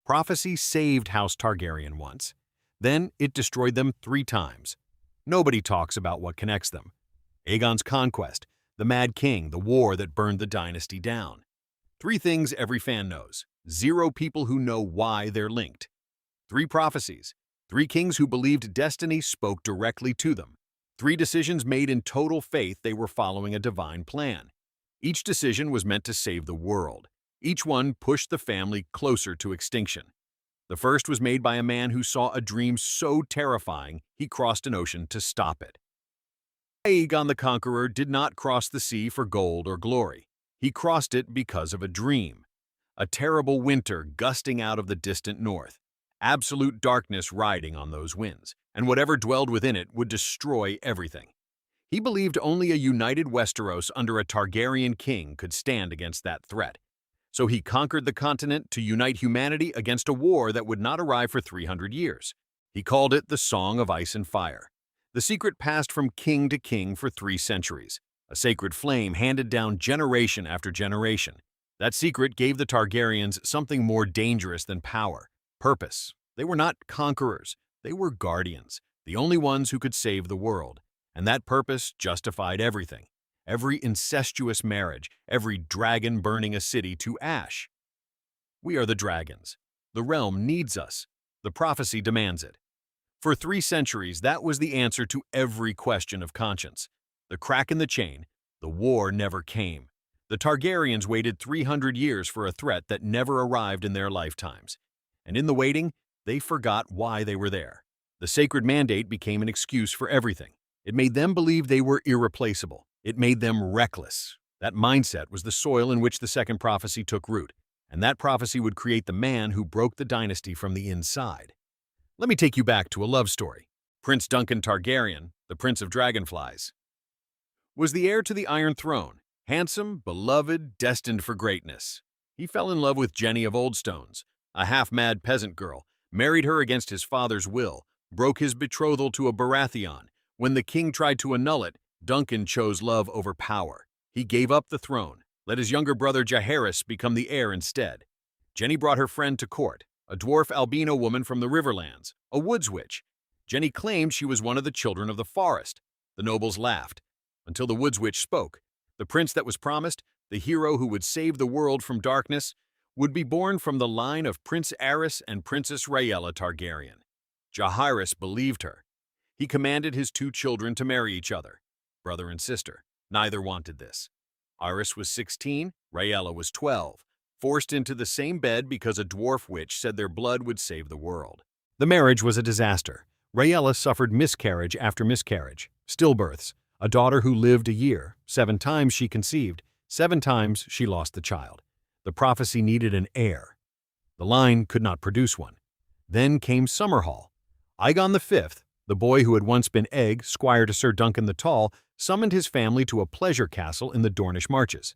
Prophecy saved House Targaryen once. Then it destroyed them 3 times. Nobody talks about what connects them. Aegon's conquest, the Mad King, the war that burned the dynasty down. 3 things every fan knows. 0 people who know why they're linked. 3 prophecies. 3 kings who believed destiny spoke directly to them. 3 decisions made in total faith they were following a divine plan. Each decision was meant to save the world. Each one pushed the family closer to extinction. The first was made by a man who saw a dream so terrifying he crossed an ocean to stop it. Aegon the Conqueror did not cross the sea for gold or glory. He crossed it because of a dream. A terrible winter gusting out of the distant north. Absolute darkness riding on those winds, and whatever dwelled within it would destroy everything. He believed only a united Westeros under a Targaryen king could stand against that threat. So he conquered the continent to unite humanity against a war that would not arrive for 300 years. He called it the Song of Ice and Fire. The secret passed from king to king for 3 centuries, a sacred flame handed down generation after generation. That secret gave the Targaryens something more dangerous than power: purpose. They were not conquerors, they were guardians, the only ones who could save the world. And that purpose justified everything. Every incestuous marriage, every dragon burning a city to ash. We are the dragons. The realm needs us. The prophecy demands it. For 3 centuries, that was the answer to every question of conscience. The crack in the chain, the war never came. The Targaryens waited 300 years for a threat that never arrived in their lifetimes. And in the waiting, they forgot why they were there. The sacred mandate became an excuse for everything. It made them believe they were irreplaceable. It made them reckless. That mindset was the soil in which the second prophecy took root, and that prophecy would create the man who broke the dynasty from the inside. Let me take you back to a love story. Prince Duncan Targaryen, the Prince of Dragonflies, was the heir to the Iron Throne, handsome, beloved, destined for greatness. He fell in love with Jenny of Oldstones, a half-mad peasant girl, married her against his father's will, broke his betrothal to a Baratheon. When the king tried to annul it, Duncan chose love over power. He gave up the throne, let his younger brother Aerys become the heir instead. Jenny brought her friend to court, a dwarf albino woman from the Riverlands, a woods witch. Jenny claimed she was one of the children of the forest. The nobles laughed, until the woods witch spoke. The prince that was promised, the hero who would save the world from darkness, would be born from the line of Prince Aerys and Princess Rhaegar Targaryen. Aerys believed her. He commanded his 2 children to marry each other, brother and sister. Neither wanted this. Aerys was 16, Rhaegar was 12, forced into the same bed because a dwarf witch said their blood would save the world. The marriage was a disaster. Rhaegar suffered miscarriage after miscarriage, stillbirths, a daughter who lived a year. 7 times she conceived, 7 times she lost the child. The prophecy needed an heir. The line could not produce one. Then came Summerhall. Aegon V, the boy who had once been Egg, squire to Sir Duncan the Tall, summoned his family to a pleasure castle in the Dornish marches.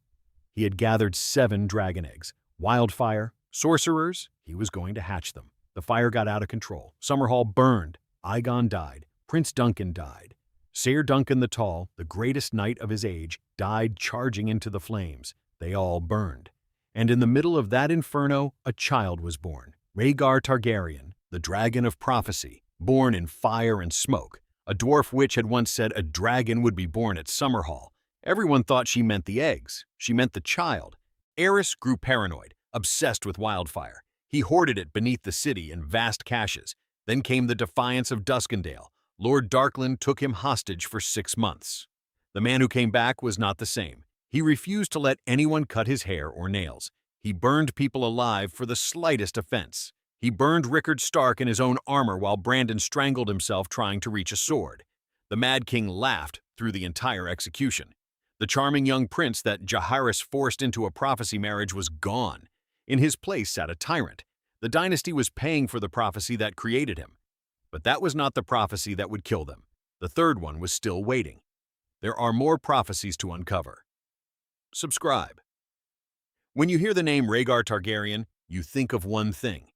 He had gathered 7 dragon eggs. Wildfire, sorcerers, he was going to hatch them. The fire got out of control. Summerhall burned. Aegon died. Prince Duncan died. Sir Duncan the Tall, the greatest knight of his age, died charging into the flames. They all burned. And in the middle of that inferno, a child was born. Rhaegar Targaryen, the dragon of prophecy, born in fire and smoke. A dwarf witch had once said a dragon would be born at Summerhall. Everyone thought she meant the eggs. She meant the child. Aerys grew paranoid, obsessed with wildfire. He hoarded it beneath the city in vast caches. Then came the defiance of Duskendale. Lord Darkland took him hostage for 6 months. The man who came back was not the same. He refused to let anyone cut his hair or nails. He burned people alive for the slightest offense. He burned Rickard Stark in his own armor while Brandon strangled himself trying to reach a sword. The Mad King laughed through the entire execution. The charming young prince that Aerys forced into a prophecy marriage was gone. In his place sat a tyrant. The dynasty was paying for the prophecy that created him. But that was not the prophecy that would kill them. The third one was still waiting. There are more prophecies to uncover. Subscribe. When you hear the name Rhaegar Targaryen, you think of one thing: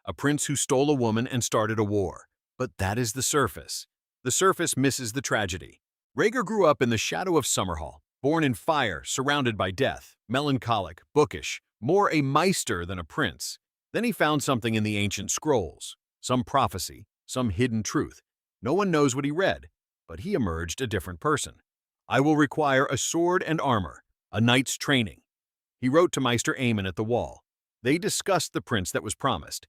a prince who stole a woman and started a war. But that is the surface. The surface misses the tragedy. Rhaegar grew up in the shadow of Summerhall, born in fire, surrounded by death, melancholic, bookish, more a maester than a prince. Then he found something in the ancient scrolls, some prophecy, some hidden truth. No one knows what he read, but he emerged a different person. I will require a sword and armor, a knight's training. He wrote to Maester Aemon at the wall. They discussed the prince that was promised.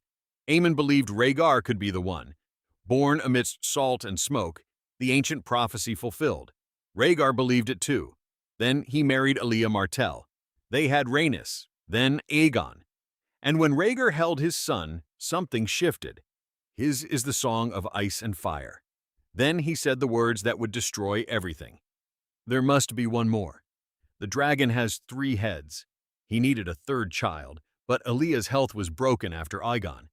Aemon believed Rhaegar could be the one. Born amidst salt and smoke, the ancient prophecy fulfilled. Rhaegar believed it too. Then he married Aelia Martell. They had Rhaenys, then Aegon. And when Rhaegar held his son, something shifted. His is the song of ice and fire. Then he said the words that would destroy everything. There must be one more. The dragon has 3 heads. He needed a 3rd child, but Aelia's health was broken after Aegon.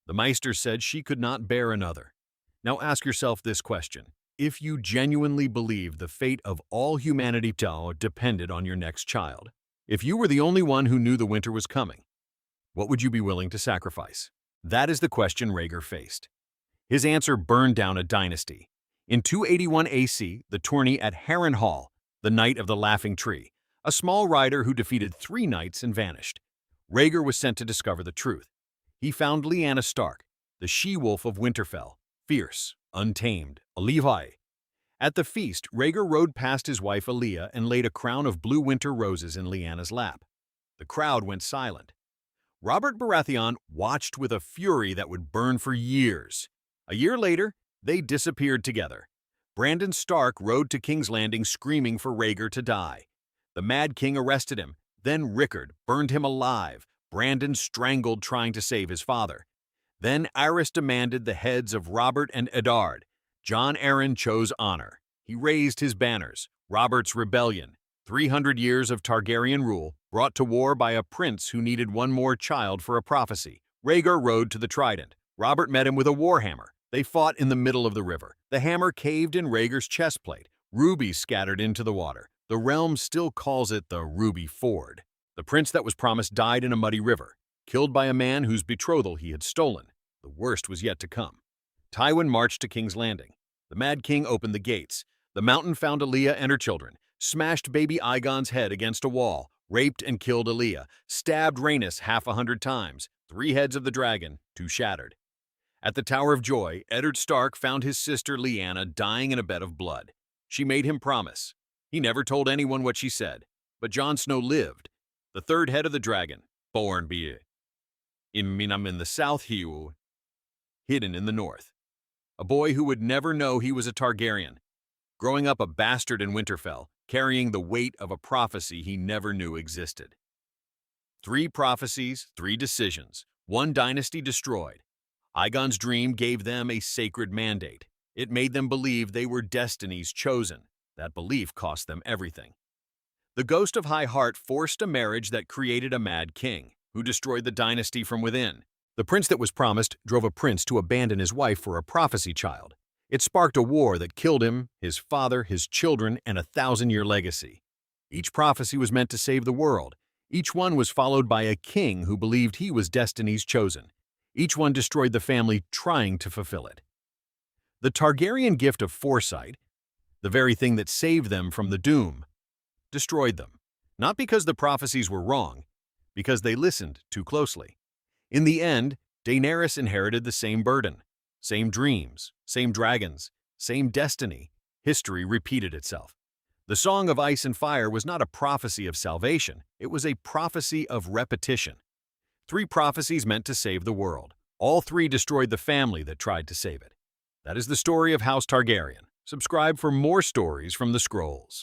The Maester said she could not bear another. Now ask yourself this question. If you genuinely believe the fate of all humanity depended on your next child, if you were the only one who knew the winter was coming, what would you be willing to sacrifice? That is the question Rhaegar faced. His answer burned down a dynasty. In 281 AC, the tourney at Harrenhal, the Knight of the Laughing Tree, a small rider who defeated 3 knights and vanished. Rhaegar was sent to discover the truth. He found Lyanna Stark, the she-wolf of Winterfell, fierce, untamed, a Levi. At the feast, Rhaegar rode past his wife Aelia and laid a crown of blue winter roses in Lyanna's lap. The crowd went silent. Robert Baratheon watched with a fury that would burn for years. A year later, they disappeared together. Brandon Stark rode to King's Landing screaming for Rhaegar to die. The Mad King arrested him. Then Rickard burned him alive. Brandon strangled trying to save his father. Then Aerys demanded the heads of Robert and Eddard. Jon Arryn chose honor. He raised his banners. Robert's rebellion, 300 years of Targaryen rule, brought to war by a prince who needed one more child for a prophecy. Rhaegar rode to the Trident. Robert met him with a warhammer. They fought in the middle of the river. The hammer caved in Rhaegar's chestplate. Rubies scattered into the water. The realm still calls it the Ruby Ford. The prince that was promised died in a muddy river, killed by a man whose betrothal he had stolen. The worst was yet to come. Tywin marched to King's Landing. The Mad King opened the gates. The mountain found Aelia and her children, smashed baby Aegon's head against a wall, raped and killed Aelia, stabbed Rhaenys 100 times, 3 heads of the dragon, 2 shattered. At the Tower of Joy, Eddard Stark found his sister Lyanna dying in a bed of blood. She made him promise. He never told anyone what she said, but Jon Snow lived. The 3rd head of the dragon, born be Imminam in the south, hidden in the north. A boy who would never know he was a Targaryen, growing up a bastard in Winterfell, carrying the weight of a prophecy he never knew existed. 3 prophecies, 3 decisions, 1 dynasty destroyed. Aegon's dream gave them a sacred mandate. It made them believe they were destinies chosen. That belief cost them everything. The Ghost of High Heart forced a marriage that created a mad king, who destroyed the dynasty from within. The prince that was promised drove a prince to abandon his wife for a prophecy child. It sparked a war that killed him, his father, his children, and a 1,000-year legacy. Each prophecy was meant to save the world. Each one was followed by a king who believed he was destiny's chosen. Each one destroyed the family trying to fulfill it. The Targaryen gift of foresight, the very thing that saved them from the doom, destroyed them. Not because the prophecies were wrong, because they listened too closely. In the end, Daenerys inherited the same burden, same dreams, same dragons, same destiny. History repeated itself. The Song of Ice and Fire was not a prophecy of salvation, it was a prophecy of repetition. 3 prophecies meant to save the world. All 3 destroyed the family that tried to save it. That is the story of House Targaryen. Subscribe for more stories from the scrolls.